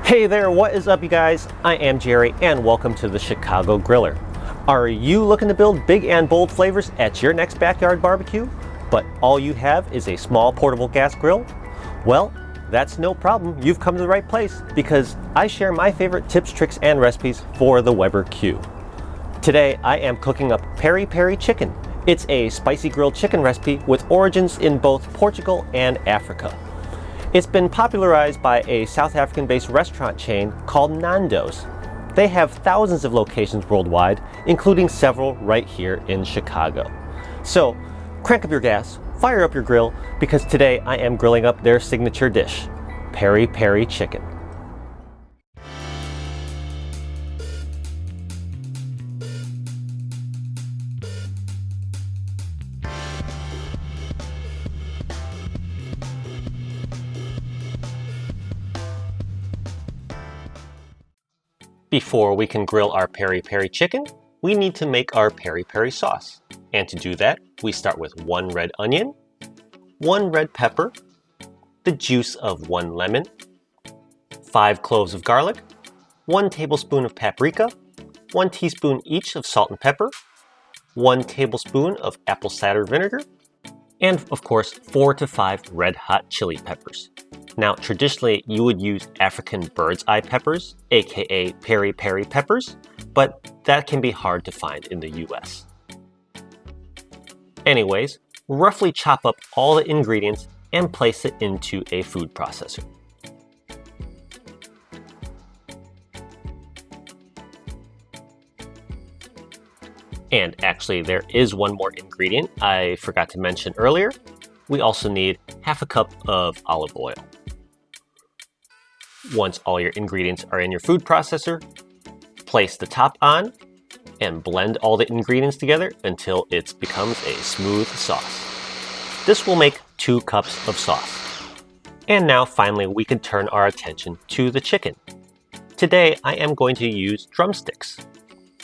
Hey there, what is up you guys? I am Jerry and welcome to the Chicago Griller. Are you looking to build big and bold flavors at your next backyard barbecue, but all you have is a small portable gas grill? Well, that's no problem. You've come to the right place because I share my favorite tips, tricks, and recipes for the Weber Q. Today I am cooking up peri peri chicken. It's a spicy grilled chicken recipe with origins in both Portugal and Africa. It's been popularized by a South African-based restaurant chain called Nando's. They have thousands of locations worldwide, including several right here in Chicago. So crank up your gas, fire up your grill, because today I am grilling up their signature dish, peri peri chicken. Before we can grill our peri peri chicken, we need to make our peri peri sauce. And to do that, we start with 1 red onion, 1 red pepper, the juice of 1 lemon, 5 cloves of garlic, 1 tablespoon of paprika, 1 teaspoon each of salt and pepper, 1 tablespoon of apple cider vinegar, and of course 4 to 5 red hot chili peppers. Now, traditionally, you would use African bird's eye peppers, aka peri peri peppers, but that can be hard to find in the US. Anyways, roughly chop up all the ingredients and place it into a food processor. And actually, there is one more ingredient I forgot to mention earlier. We also need half a cup of olive oil. Once all your ingredients are in your food processor, place the top on and blend all the ingredients together until it becomes a smooth sauce. This will make 2 cups of sauce. And now finally we can turn our attention to the chicken. Today I am going to use drumsticks.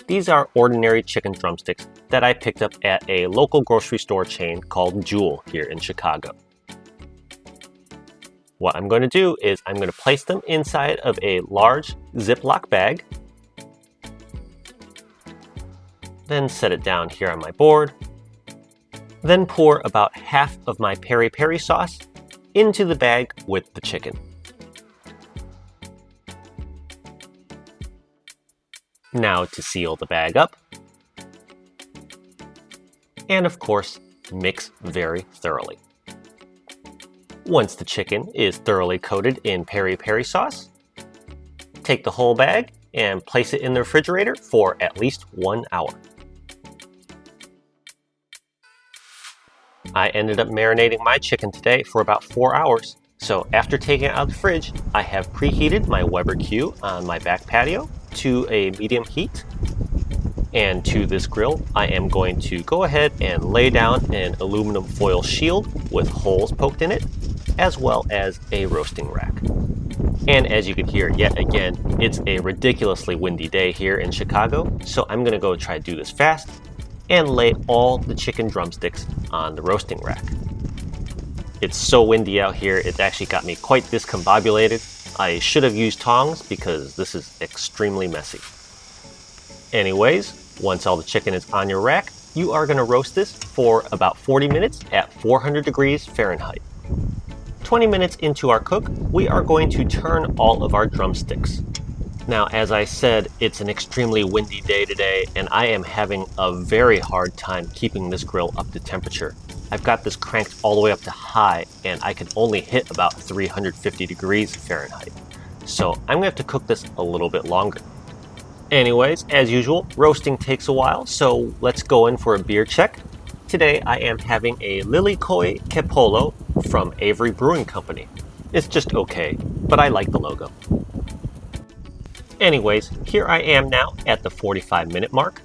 These are ordinary chicken drumsticks that I picked up at a local grocery store chain called Jewel here in Chicago. What I'm going to do is I'm going to place them inside of a large Ziploc bag, then set it down here on my board, then pour about half of my peri peri sauce into the bag with the chicken. Now to seal the bag up, and of course mix very thoroughly. Once the chicken is thoroughly coated in peri peri sauce, take the whole bag and place it in the refrigerator for at least 1 hour. I ended up marinating my chicken today for about 4 hours. So after taking it out of the fridge, I have preheated my Weber Q on my back patio to a medium heat. And to this grill, I am going to go ahead and lay down an aluminum foil shield with holes poked in it, as well as a roasting rack. And as you can hear yet again, it's a ridiculously windy day here in Chicago, so I'm gonna go try to do this fast and lay all the chicken drumsticks on the roasting rack. It's so windy out here, it actually got me quite discombobulated. I should have used tongs because this is extremely messy. Anyways, once all the chicken is on your rack, you are gonna roast this for about 40 minutes at 400 degrees Fahrenheit. 20 minutes into our cook, we are going to turn all of our drumsticks. Now, as I said, it's an extremely windy day today, and I am having a very hard time keeping this grill up to temperature. I've got this cranked all the way up to high, and I can only hit about 350 degrees Fahrenheit. So I'm gonna have to cook this a little bit longer. Anyways, as usual, roasting takes a while, so let's go in for a beer check. Today I am having a Lilikoi Kepolo from Avery Brewing Company. It's just okay, but I like the logo. Anyways, here I am now at the 45-minute mark.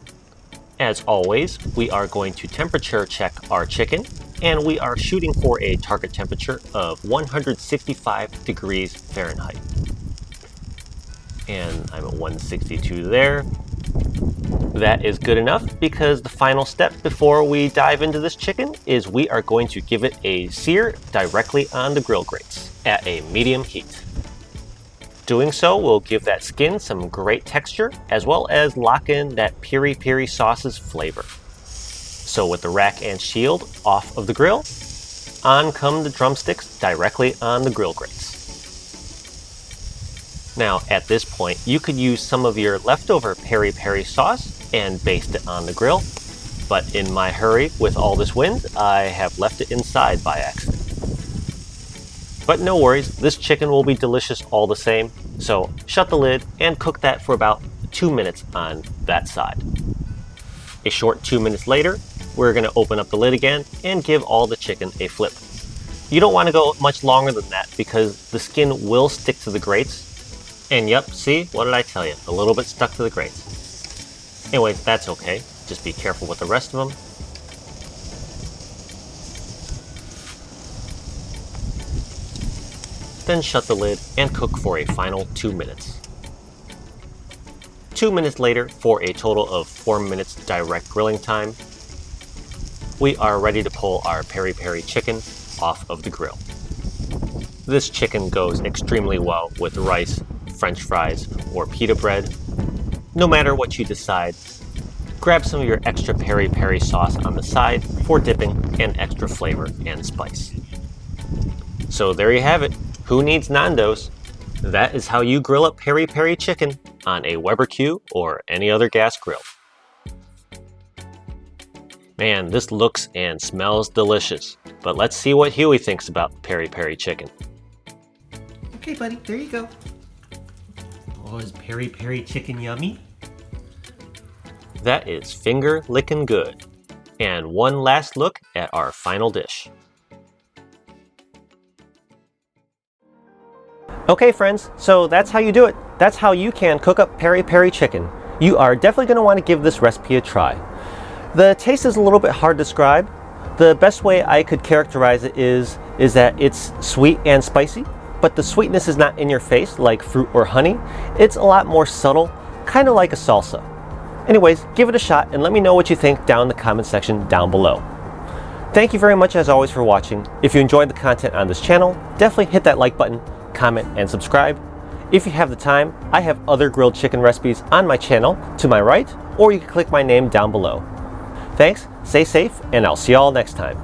As always, we are going to temperature check our chicken, and we are shooting for a target temperature of 165 degrees Fahrenheit. And I'm at 162 there. That is good enough because the final step before we dive into this chicken is we are going to give it a sear directly on the grill grates at a medium heat. Doing so will give that skin some great texture, as well as lock in that piri peri sauce's flavor. So with the rack and shield off of the grill, on come the drumsticks directly on the grill grates. Now at this point, you could use some of your leftover peri peri sauce and baste it on the grill, but in my hurry with all this wind, I have left it inside by accident. But no worries, this chicken will be delicious all the same, so shut the lid and cook that for about 2 minutes on that side. A short 2 minutes later, we're going to open up the lid again and give all the chicken a flip. You don't want to go much longer than that because the skin will stick to the grates. And yep, see, what did I tell you? A little bit stuck to the grates. Anyways, that's okay. Just be careful with the rest of them. Then shut the lid and cook for a final 2 minutes. 2 minutes later, for a total of 4 minutes direct grilling time, we are ready to pull our peri peri chicken off of the grill. This chicken goes extremely well with rice, French fries, or pita bread. No matter what you decide, grab some of your extra peri peri sauce on the side for dipping and extra flavor and spice. So there you have it. Who needs Nando's? That is how you grill up peri peri chicken on a Weber Q or any other gas grill. Man, this looks and smells delicious, but let's see what Huey thinks about peri peri chicken. Okay, buddy, there you go. Oh, is peri peri chicken yummy? That is finger licking good. And one last look at our final dish. Okay friends, so that's how you do it. That's how you can cook up peri peri chicken. You are definitely going to want to give this recipe a try. The taste is a little bit hard to describe. The best way I could characterize it is that it's sweet and spicy, but the sweetness is not in your face like fruit or honey. It's a lot more subtle, kind of like a salsa. Anyways, give it a shot and let me know what you think down in the comment section down below. Thank you very much as always for watching. If you enjoyed the content on this channel, definitely hit that like button, comment, and subscribe. If you have the time, I have other grilled chicken recipes on my channel to my right, or you can click my name down below. Thanks, stay safe, and I'll see you all next time.